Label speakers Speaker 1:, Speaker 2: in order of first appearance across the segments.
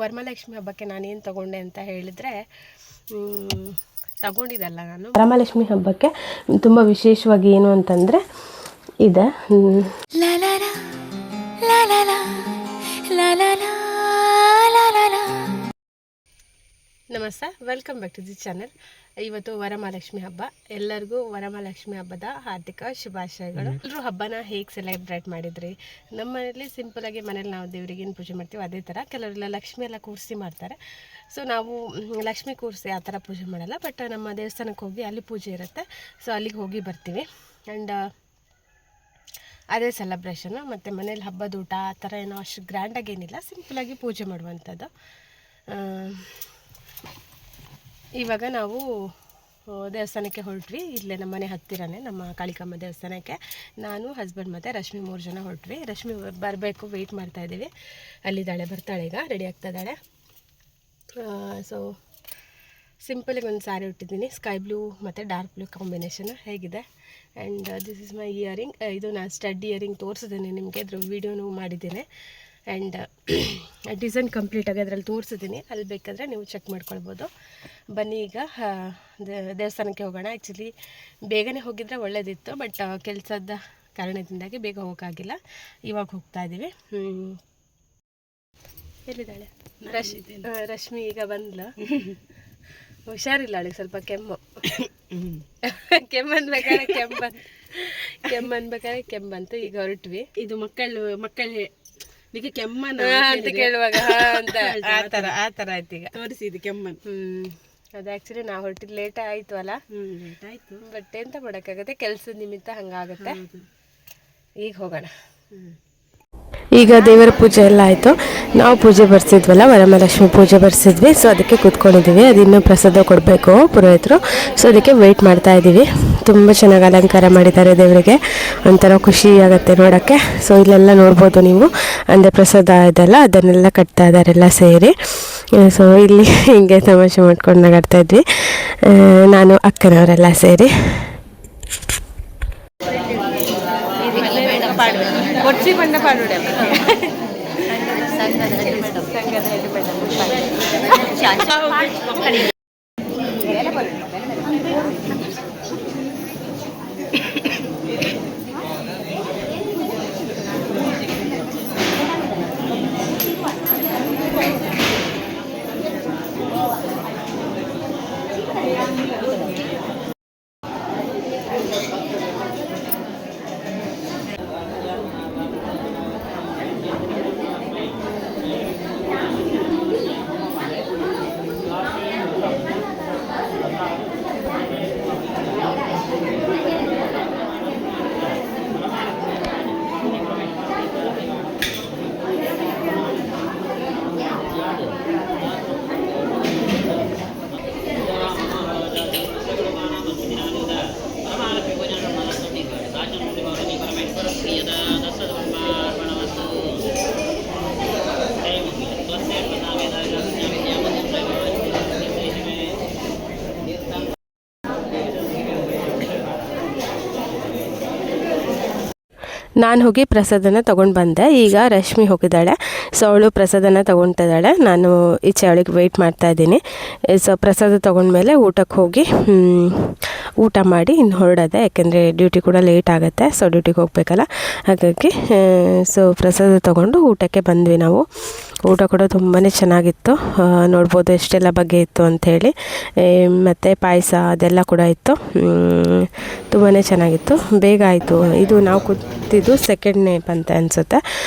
Speaker 1: ವರಮಹಾಲಕ್ಷ್ಮಿ ಹಬ್ಬಕ್ಕೆ ನಾನೇನು ತೊಗೊಂಡೆ ಅಂತ ಹೇಳಿದರೆ, ತಗೊಂಡಿದ್ದಲ್ಲ ನಾನು.
Speaker 2: ವರಮಹಾಲಕ್ಷ್ಮಿ ಹಬ್ಬಕ್ಕೆ ತುಂಬ ವಿಶೇಷವಾಗಿ ಏನು ಅಂತಂದರೆ ಇದೆ.
Speaker 1: ನಮಸ್ತೆ, welcome back to the channel. ಇವತ್ತು ವರಮಹಾಲಕ್ಷ್ಮಿ ಹಬ್ಬ. ಎಲ್ಲರಿಗೂ ವರಮಹಾಲಕ್ಷ್ಮಿ ಹಬ್ಬದ ಹಾರ್ದಿಕ ಶುಭಾಶಯಗಳು. ಎಲ್ಲರೂ ಹಬ್ಬನ ಹೇಗೆ ಸೆಲೆಬ್ರೇಟ್ ಮಾಡಿದ್ರಿ? ನಮ್ಮ ಮನೇಲಿ ಸಿಂಪಲಾಗಿ ಮನೇಲಿ ನಾವು ದೇವರಿಗೆ ಏನು ಪೂಜೆ ಮಾಡ್ತೀವಿ ಅದೇ ಥರ. ಕೆಲವರೆಲ್ಲ ಲಕ್ಷ್ಮಿ ಎಲ್ಲ ಕೂರಿಸಿ ಮಾಡ್ತಾರೆ. ಸೊ ನಾವು ಲಕ್ಷ್ಮಿ ಕೂರಿಸಿ ಆ ಥರ ಪೂಜೆ ಮಾಡಲ್ಲ, ಬಟ್ ನಮ್ಮ ದೇವಸ್ಥಾನಕ್ಕೆ ಹೋಗಿ ಅಲ್ಲಿ ಪೂಜೆ ಇರುತ್ತೆ, ಸೊ ಅಲ್ಲಿಗೆ ಹೋಗಿ ಬರ್ತೀವಿ. ಆ್ಯಂಡ್ ಅದೇ ಸೆಲೆಬ್ರೇಷನ್ನು. ಮತ್ತು ಮನೇಲಿ ಹಬ್ಬದ ಊಟ ಆ ಥರ ಏನೋ ಅಷ್ಟು ಗ್ರ್ಯಾಂಡಾಗಿ ಏನಿಲ್ಲ, ಸಿಂಪಲಾಗಿ ಪೂಜೆ ಮಾಡುವಂಥದ್ದು. ಇವಾಗ ನಾವು ದೇವಸ್ಥಾನಕ್ಕೆ ಹೊರಟ್ವಿ. ಇಲ್ಲೇ ನಮ್ಮ ಮನೆ ಹತ್ತಿರನೇ ನಮ್ಮ ಕಾಳಿಕಮ್ಮ ದೇವಸ್ಥಾನಕ್ಕೆ ನಾನು, ಹಸ್ಬೆಂಡ್ ಮತ್ತು ರಶ್ಮಿ 3 ಜನ ಹೊರಟ್ವಿ. ರಶ್ಮಿ ಬರಬೇಕು, ವೆಯ್ಟ್ ಮಾಡ್ತಾಯಿದ್ದೀವಿ. ಅಲ್ಲಿದ್ದಾಳೆ, ಬರ್ತಾಳೆ, ಈಗ ರೆಡಿ ಆಗ್ತಾಯಿದ್ದಾಳೆ. ಸೊ ಸಿಂಪಲಿಗೆ ಒಂದು ಸ್ಯಾರಿ ಉಟ್ಟಿದ್ದೀನಿ, ಸ್ಕೈ ಬ್ಲೂ ಮತ್ತು ಡಾರ್ಕ್ ಬ್ಲೂ ಕಾಂಬಿನೇಷನ್. ಹೇಗಿದೆ? And this is my earring. ಇದು ನಾನು ಸ್ಟಡ್ ಇಯರಿಂಗ್ ತೋರಿಸಿದ್ದೀನಿ ನಿಮಗೆ, ಅದ್ರ ವೀಡಿಯೋನೂ ಮಾಡಿದ್ದೀನಿ. ಆ್ಯಂಡ್ ಡಿಸೈನ್ ಕಂಪ್ಲೀಟಾಗಿ ಅದರಲ್ಲಿ ತೋರಿಸಿದ್ದೀನಿ, ಅಲ್ಲಿ ಬೇಕಾದರೆ ನೀವು ಚೆಕ್ ಮಾಡ್ಕೊಳ್ಬೋದು. ಬನ್ನಿ ಈಗ ದೇವಸ್ಥಾನಕ್ಕೆ ಹೋಗೋಣ. ಆ್ಯಕ್ಚುಲಿ ಬೇಗನೆ ಹೋಗಿದ್ರೆ ಒಳ್ಳೆಯದಿತ್ತು, ಬಟ್ ಕೆಲಸದ ಕಾರಣದಿಂದಾಗಿ ಬೇಗ ಹೋಗೋಕ್ಕಾಗಿಲ್ಲ. ಇವಾಗ ಹೋಗ್ತಾ ಇದ್ದೀವಿ. ಎಲ್ಲಿದ್ದಾಳೆ ರಶ್ಮಿ? ಈಗ ಬಂದ್ಲು. ಹುಷಾರಿಲ್ಲ ಅವಳಿಗೆ, ಸ್ವಲ್ಪ ಕೆಮ್ಮು. ಕೆಮ್ಮನ್ಬೇಕಾದ್ರೆ ಕೆಮ್ಮಂತು. ಈಗ ಹೊರಟ್ವಿ. ಇದು ಮಕ್ಕಳು ಈಗ ಕೆಮ್ಮನ ಅಂತ ಕೇಳುವಾಗ ಅಂತ ಆ ಥರ ಆಯ್ತು. ಈಗ ತೋರಿಸಿದ್ದು ಕೆಮ್ಮನ್. ಅದು ಆ್ಯಕ್ಚುಲಿ ನಾವು ಹೊರಟಿದ್ದು ಲೇಟ್ ಆಯಿತು ಅಲ್ಲ. ಲೇಟ್ ಆಯಿತು, ಬಟ್ ಎಂತ ಮಾಡೋಕ್ಕಾಗುತ್ತೆ, ಕೆಲಸದ ನಿಮಿತ್ತ ಹಂಗಾಗುತ್ತೆ. ಈಗ ಹೋಗೋಣ.
Speaker 2: ಈಗ ದೇವರ ಪೂಜೆ ಎಲ್ಲ ಆಯಿತು. ನಾವು ಪೂಜೆ ಬರ್ಸಿದ್ವಲ್ಲ, ವರಮಹಾಲಕ್ಷ್ಮಿ ಪೂಜೆ ಬರ್ಸಿದ್ವಿ. ಸೊ ಅದಕ್ಕೆ ಕೂತ್ಕೊಂಡಿದ್ದೀವಿ. ಅದಿನ್ನೂ ಪ್ರಸಾದ ಕೊಡಬೇಕು ಪುರೋಹಿತರು, ಸೊ ಅದಕ್ಕೆ ವೆಯ್ಟ್ ಮಾಡ್ತಾ ಇದ್ದೀವಿ. ತುಂಬ ಚೆನ್ನಾಗಿ ಅಲಂಕಾರ ಮಾಡಿದ್ದಾರೆ ದೇವರಿಗೆ, ಒಂಥರ ಖುಷಿ ಆಗುತ್ತೆ ನೋಡೋಕ್ಕೆ. ಸೊ ಇಲ್ಲೆಲ್ಲ ನೋಡ್ಬೋದು ನೀವು, ಅಂದರೆ ಪ್ರಸಾದ ಇದೆಲ್ಲ ಅದನ್ನೆಲ್ಲ ಕಟ್ತಾ ಇದ್ದಾರೆ ಎಲ್ಲ ಸೇರಿ. ಸೊ ಇಲ್ಲಿ ಹಿಂಗೆ ತಮಾಷೆ ಮಾಡ್ಕೊಂಡು ನಗಾಡ್ತಾ ಇದ್ವಿ ನಾನು ಅಕ್ಕನವರೆಲ್ಲ ಸೇರಿ.
Speaker 1: ಕೊಚ್ಚಿ ಬಂದ ಪಾಡುಡೆ
Speaker 2: ನಾನು ಹೋಗಿ ಪ್ರಸಾದನ ತೊಗೊಂಡು ಬಂದೆ. ಈಗ ರಶ್ಮಿ ಹೋಗಿದ್ದಾಳೆ, ಸೊ ಅವಳು ಪ್ರಸಾದನ ತೊಗೊಳ್ತಿದ್ದಾಳೆ. ನಾನು ಈಚೆ ಅವಳಿಗೆ ವೆಯ್ಟ್ ಮಾಡ್ತಾ ಇದ್ದೀನಿ. ಸೊ ಪ್ರಸಾದ ತೊಗೊಂಡ್ಮೇಲೆ ಊಟಕ್ಕೆ ಹೋಗಿ ಊಟ ಮಾಡಿ ಇನ್ನು ಹೊರಡೋದೆ, ಯಾಕೆಂದರೆ ಡ್ಯೂಟಿ ಕೂಡ ಲೇಟ್ ಆಗುತ್ತೆ. ಸೊ ಡ್ಯೂಟಿಗೆ ಹೋಗಬೇಕಲ್ಲ, ಹಾಗಾಗಿ ಸೊ ಪ್ರಸಾದ ತೊಗೊಂಡು ಊಟಕ್ಕೆ ಬಂದ್ವಿ ನಾವು. ಊಟ ಕೂಡ ತುಂಬಾ ಚೆನ್ನಾಗಿತ್ತು, ನೋಡ್ಬೋದು ಎಷ್ಟೆಲ್ಲ ಬಗ್ಗೆ ಇತ್ತು ಅಂಥೇಳಿ. ಮತ್ತು ಪಾಯಸ ಅದೆಲ್ಲ ಕೂಡ ಇತ್ತು, ತುಂಬಾ ಚೆನ್ನಾಗಿತ್ತು. ಬೇಗ ಆಯಿತು. ಇದು ನಾವು ಕೂತಿದ್ದು ಸೆಕೆಂಡ್ ನೇಪ್ ಅಂತ ಅನಿಸುತ್ತೆ.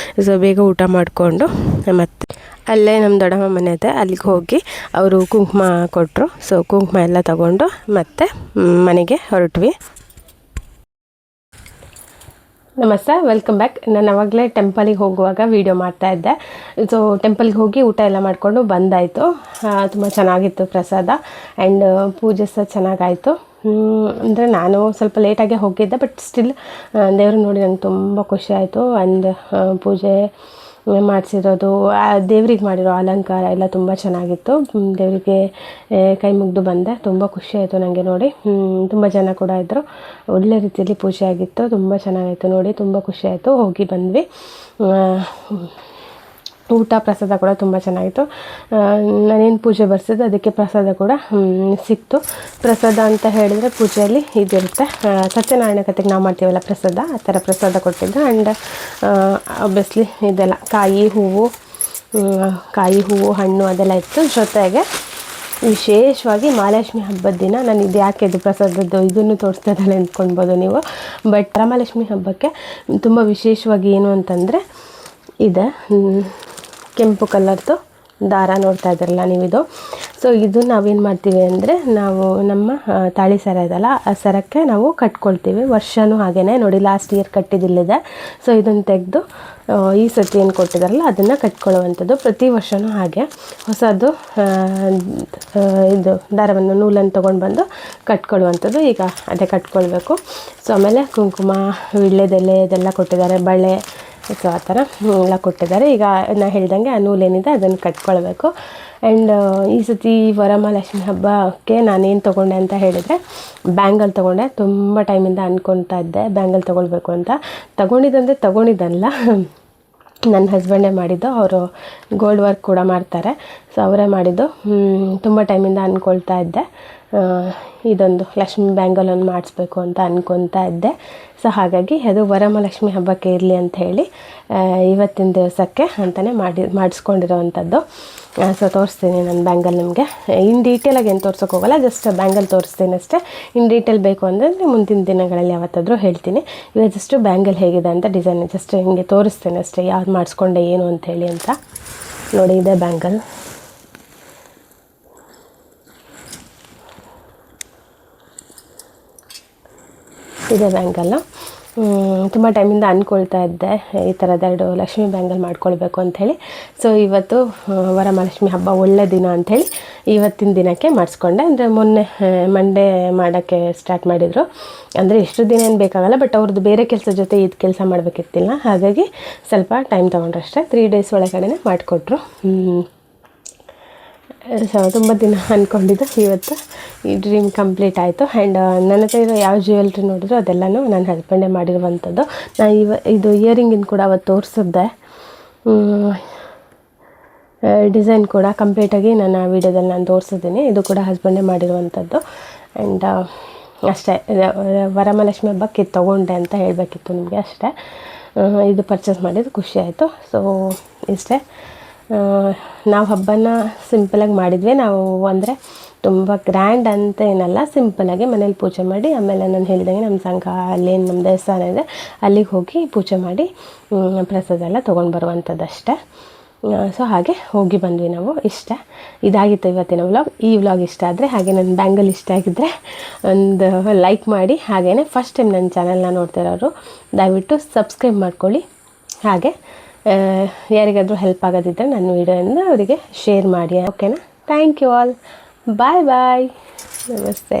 Speaker 2: ಸೊ ಬೇಗ ಊಟ ಮಾಡಿಕೊಂಡು ಮತ್ತು ಅಲ್ಲೇ ನಮ್ಮ ದೊಡ್ಡಮ್ಮ ಮನೆ ಇದೆ, ಅಲ್ಲಿಗೆ ಹೋಗಿ ಅವರು ಕುಂಕುಮ ಕೊಟ್ಟರು. ಸೊ ಕುಂಕುಮ ಎಲ್ಲ ತಗೊಂಡು ಮತ್ತೆ ಮನೆಗೆ ಹೊರಟ್ವಿ. ನಮಸ್ತೆ, ವೆಲ್ಕಮ್ ಬ್ಯಾಕ್. ನಾನು ಅವಾಗಲೇ ಟೆಂಪಲಿಗೆ ಹೋಗುವಾಗ ವೀಡಿಯೋ ಮಾಡ್ತಾಯಿದ್ದೆ. ಸೊ ಟೆಂಪಲ್ಗೆ ಹೋಗಿ ಊಟ ಎಲ್ಲ ಮಾಡಿಕೊಂಡು ಬಂದಾಯಿತು. ತುಂಬ ಚೆನ್ನಾಗಿತ್ತು ಪ್ರಸಾದ, ಆ್ಯಂಡ್ ಪೂಜೆ ಸಹ ಚೆನ್ನಾಗಾಯಿತು. ಅಂದರೆ ನಾನು ಸ್ವಲ್ಪ ಲೇಟಾಗೆ ಹೋಗಿದ್ದೆ, ಬಟ್ ಸ್ಟಿಲ್ ದೇವರು ನೋಡಿ ನಂಗೆ ತುಂಬ ಖುಷಿ ಆಯಿತು. ಆ್ಯಂಡ್ ಪೂಜೆ ಮಾಡಿಸಿರೋದು, ದೇವ್ರಿಗೆ ಮಾಡಿರೋ ಅಲಂಕಾರ ಎಲ್ಲ ತುಂಬ ಚೆನ್ನಾಗಿತ್ತು. ದೇವರಿಗೆ ಕೈ ಮುಗಿದು ಬಂದೆ, ತುಂಬ ಖುಷಿ ಆಯಿತು ನನಗೆ ನೋಡಿ. ತುಂಬ ಜನ ಕೂಡ ಇದ್ದರು, ಒಳ್ಳೆ ರೀತಿಯಲ್ಲಿ ಪೂಜೆ ಆಗಿತ್ತು, ತುಂಬ ಚೆನ್ನಾಗಿತ್ತು ನೋಡಿ, ತುಂಬ ಖುಷಿ ಆಯಿತು. ಹೋಗಿ ಬಂದ್ವಿ. ಊಟ ಪ್ರಸಾದ ಕೂಡ ತುಂಬ ಚೆನ್ನಾಗಿತ್ತು. ನಾನೇನು ಪೂಜೆ ಬರ್ಸಿದ್ದು ಅದಕ್ಕೆ ಪ್ರಸಾದ ಕೂಡ ಸಿಕ್ತು. ಪ್ರಸಾದ ಅಂತ ಹೇಳಿದರೆ ಪೂಜೆಯಲ್ಲಿ ಇದಿರುತ್ತೆ, ಸತ್ಯನಾರಾಯಣ ಕಥೆಗೆ ನಾವು ಮಾಡ್ತೀವಲ್ಲ ಪ್ರಸಾದ, ಆ ಥರ ಪ್ರಸಾದ ಕೊಟ್ಟಿದ್ದು. ಆ್ಯಂಡ್ ಆಬ್ವಿಯಸ್ಲಿ ಇದೆಲ್ಲ ಕಾಯಿ ಹೂವು ಹಣ್ಣು ಅದೆಲ್ಲ ಇತ್ತು. ಜೊತೆಗೆ ವಿಶೇಷವಾಗಿ ಮಹಾಲಕ್ಷ್ಮಿ ಹಬ್ಬದ ದಿನ ನಾನು ಇದು ಯಾಕೆ ಇದು ಪ್ರಸಾದದ್ದು ಇದನ್ನು ತೋರಿಸ್ತಾ ಇದ್ದಾಳೆ ಅಂದ್ಕೊಳ್ಬೋದು ನೀವು. ಬಟ್ ವರಮಹಾಲಕ್ಷ್ಮಿ ಹಬ್ಬಕ್ಕೆ ತುಂಬ ವಿಶೇಷವಾಗಿ ಏನು ಅಂತಂದರೆ ಇದೆ ಕೆಂಪು ಕಲರ್ದು ದಾರ ನೋಡ್ತಾ ಇದ್ದಾರಲ್ಲ ನೀವಿದು. ಸೊ ಇದು ನಾವೇನು ಮಾಡ್ತೀವಿ ಅಂದರೆ ನಾವು ನಮ್ಮ ತಾಳಿ ಸರ ಇದಲ್ಲ ಆ ಸರಕ್ಕೆ ನಾವು ಕಟ್ಕೊಳ್ತೀವಿ. ವರ್ಷವೂ ಹಾಗೇ ನೋಡಿ, ಲಾಸ್ಟ್ ಇಯರ್ ಕಟ್ಟಿದ್ದಿಲ್ಲಿದೆ. ಸೊ ಇದನ್ನು ತೆಗೆದು ಈ ಸತಿ ಏನು ಕೊಟ್ಟಿದ್ದಾರಲ್ಲ ಅದನ್ನು ಕಟ್ಕೊಳ್ಳುವಂಥದ್ದು. ಪ್ರತಿ ವರ್ಷವೂ ಹಾಗೆ ಹೊಸದು ಇದು ದಾರವನ್ನು ನೂಲನ್ನು ತೊಗೊಂಡು ಬಂದು ಕಟ್ಕೊಳ್ಳುವಂಥದ್ದು. ಈಗ ಅದೇ ಕಟ್ಕೊಳ್ಬೇಕು. ಸೊ ಆಮೇಲೆ ಕುಂಕುಮ, ವೀಳ್ಯದೆಲೆ ಇದೆಲ್ಲ ಕೊಟ್ಟಿದ್ದಾರೆ, ಬಳೆ, ಸೊ ಆ ಥರ ಎಲ್ಲ ಕೊಟ್ಟಿದ್ದಾರೆ. ಈಗ ನಾನು ಹೇಳ್ದಂಗೆ ಆ ನೂಲೇನಿದೆ ಅದನ್ನು ಕಟ್ಕೊಳ್ಬೇಕು. ಆ್ಯಂಡ್ ಈ ಸತಿ ವರಮಹಾಲಕ್ಷ್ಮಿ ಹಬ್ಬಕ್ಕೆ ನಾನೇನು ತೊಗೊಂಡೆ ಅಂತ ಹೇಳಿದರೆ ಬ್ಯಾಂಗಲ್ ತೊಗೊಂಡೆ. ತುಂಬ ಟೈಮಿಂದ ಅಂದ್ಕೊಳ್ತಾ ಇದ್ದೆ ಬ್ಯಾಂಗಲ್ ತೊಗೊಳ್ಬೇಕು ಅಂತ. ತೊಗೊಂಡಿದ್ದಲ್ಲ, ನನ್ನ ಹಸ್ಬೆಂಡೇ ಮಾಡಿದ್ದು. ಅವರು ಗೋಲ್ಡ್ ವರ್ಕ್ ಕೂಡ ಮಾಡ್ತಾರೆ, ಸೊ ಅವರೇ ಮಾಡಿದ್ದು. ತುಂಬ ಟೈಮಿಂದ ಅಂದ್ಕೊಳ್ತಾ ಇದ್ದೆ ಇದೊಂದು ಲಕ್ಷ್ಮಿ ಬ್ಯಾಂಗಲನ್ನು ಮಾಡಿಸ್ಬೇಕು ಅಂತ ಅಂದ್ಕೊಳ್ತಾ ಇದ್ದೆ. ಸೊ ಹಾಗಾಗಿ ಅದು ವರಮಹಾಲಕ್ಷ್ಮಿ ಹಬ್ಬಕ್ಕೆ ಇರಲಿ ಅಂತ ಹೇಳಿ ಇವತ್ತಿನ ದಿವಸಕ್ಕೆ ಅಂತಲೇ ಮಾಡಿಸ್ಕೊಂಡಿರೋವಂಥದ್ದು. ಸೊ ತೋರಿಸ್ತೀನಿ ನಾನು ಬ್ಯಾಂಗಲ್ ನಿಮಗೆ. ಇನ್ ಡೀಟೇಲಾಗಿ ಏನು ತೋರ್ಸೋಕೆ ಹೋಗಲ್ಲ, ಜಸ್ಟ್ ಬ್ಯಾಂಗಲ್ ತೋರಿಸ್ತೀನಿ ಅಷ್ಟೇ. ಇನ್ ಡೀಟೇಲ್ ಬೇಕು ಅಂದರೆ ಮುಂದಿನ ದಿನಗಳಲ್ಲಿ ಯಾವತ್ತಾದರೂ ಹೇಳ್ತೀನಿ. ಈಗ ಜಸ್ಟ್ ಬ್ಯಾಂಗಲ್ ಹೇಗಿದೆ ಅಂತ ಡಿಸೈನ್ ಜಸ್ಟ್ ಹಿಂಗೆ ತೋರಿಸ್ತೀನಿ ಅಷ್ಟೇ, ಯಾವ್ದು ಮಾಡಿಸ್ಕೊಂಡೆ ಏನು ಅಂಥೇಳಿ ಅಂತ. ನೋಡಿ, ಇದೆ ಬ್ಯಾಂಗಲ್. ಇದೆ ಬ್ಯಾಂಗಲ್ಲು. ತುಂಬ ಟೈಮಿಂದ ಅಂದ್ಕೊಳ್ತಾ ಇದ್ದೆ ಈ ಥರದೆರಡು ಲಕ್ಷ್ಮಿ ಬ್ಯಾಂಗಲ್ ಮಾಡ್ಕೊಳ್ಬೇಕು ಅಂಥೇಳಿ. ಸೊ ಇವತ್ತು ವರಮಹಾಲಕ್ಷ್ಮಿ ಹಬ್ಬ ಒಳ್ಳೆ ದಿನ ಅಂಥೇಳಿ ಇವತ್ತಿನ ದಿನಕ್ಕೆ ಮಾಡಿಸ್ಕೊಂಡೆ. ಅಂದರೆ ಮೊನ್ನೆ ಮಂಡೇ ಮಾಡೋಕ್ಕೆ ಸ್ಟಾರ್ಟ್ ಮಾಡಿದರು. ಅಂದರೆ ಎಷ್ಟು ದಿನ ಏನು ಬೇಕಾಗಲ್ಲ, ಬಟ್ ಅವ್ರದ್ದು ಬೇರೆ ಕೆಲಸ ಜೊತೆ ಇದು ಕೆಲಸ ಮಾಡಬೇಕಿತ್ತಿಲ್ಲ, ಹಾಗಾಗಿ ಸ್ವಲ್ಪ ಟೈಮ್ ತೊಗೊಂಡ್ರಷ್ಟೇ. 3 days ಒಳಗಡೆ ಮಾಡಿಕೊಟ್ರು. ಸೊ ತುಂಬ ದಿನ ಅಂದ್ಕೊಂಡಿದ್ದು ಇವತ್ತು ಈ ಡ್ರೀಮ್ ಕಂಪ್ಲೀಟ್ ಆಯಿತು. ಆ್ಯಂಡ್ ನನ್ನ ಹತ್ರ ಇರೋ ಯಾವ ಜ್ಯುವೆಲ್ರಿ ನೋಡಿದ್ರು ಅದೆಲ್ಲನೂ ನನ್ನ ಹಸ್ಬೆಂಡೇ ಮಾಡಿರುವಂಥದ್ದು. ನಾನು ಇದು ಇಯರಿಂಗಿನ ಕೂಡ ಅವತ್ತು ತೋರಿಸಿದ್ದೆ. ಡಿಸೈನ್ ಕೂಡ ಕಂಪ್ಲೀಟಾಗಿ ನನ್ನ ವೀಡಿಯೋದಲ್ಲಿ ನಾನು ತೋರಿಸಿದ್ದೀನಿ. ಇದು ಕೂಡ ಹಸ್ಬೆಂಡೇ ಮಾಡಿರುವಂಥದ್ದು. ಆ್ಯಂಡ್ ಅಷ್ಟೇ, ವರಮಹಾಲಕ್ಷ್ಮಿ ಹಬ್ಬಕ್ಕೆ ಇದು ತೊಗೊಂಡೆ ಅಂತ ಹೇಳಬೇಕಿತ್ತು ನಿಮಗೆ ಅಷ್ಟೇ. ಇದು ಪರ್ಚೇಸ್ ಮಾಡಿದ್ದು ಖುಷಿ ಆಯಿತು. ಸೊ ಇಷ್ಟೇ. ನಾವು ಹಬ್ಬನ ಸಿಂಪಲಾಗಿ ಮಾಡಿದ್ವಿ. ನಾವು ಅಂದರೆ ತುಂಬ ಗ್ರ್ಯಾಂಡ್ ಅಂತ ಏನಲ್ಲ, ಸಿಂಪಲಾಗಿ ಮನೇಲಿ ಪೂಜೆ ಮಾಡಿ ಆಮೇಲೆ ನಾನು ಹೇಳಿದಂಗೆ ನಮ್ಮ ಸಂಘ ಅಲ್ಲೇನು ನಮ್ಮ ದೇವಸ್ಥಾನ ಇದೆ ಅಲ್ಲಿಗೆ ಹೋಗಿ ಪೂಜೆ ಮಾಡಿ ಪ್ರಸಾದ ಎಲ್ಲ ತೊಗೊಂಡು ಬರುವಂಥದ್ದು ಅಷ್ಟೇ. ಸೊ ಹಾಗೆ ಹೋಗಿ ಬಂದ್ವಿ ನಾವು. ಇಷ್ಟ ಇದಾಗಿತ್ತು ಇವತ್ತಿನ ವ್ಲಾಗ್. ಈ ವ್ಲಾಗ್ ಇಷ್ಟ ಆದರೆ ಹಾಗೆ ನನ್ನ ಬ್ಯಾಂಗಲ್ ಇಷ್ಟ ಆಗಿದ್ದರೆ ಒಂದು ಲೈಕ್ ಮಾಡಿ. ಹಾಗೆಯೇ ಫಸ್ಟ್ ಟೈಮ್ ನನ್ನ ಚಾನಲ್ನ ನೋಡ್ತಿರೋರು ದಯವಿಟ್ಟು ಸಬ್ಸ್ಕ್ರೈಬ್ ಮಾಡ್ಕೊಳ್ಳಿ. ಹಾಗೆ ಯಾರಿಗಾದರೂ ಹೆಲ್ಪ್ ಆಗೋದಿದ್ದರೆ ನನ್ನ ವೀಡಿಯೋಯಿಂದ ಅವರಿಗೆ ಶೇರ್ ಮಾಡಿ. ಓಕೆನಾ? Thank you all. Bye bye. ನಮಸ್ತೆ.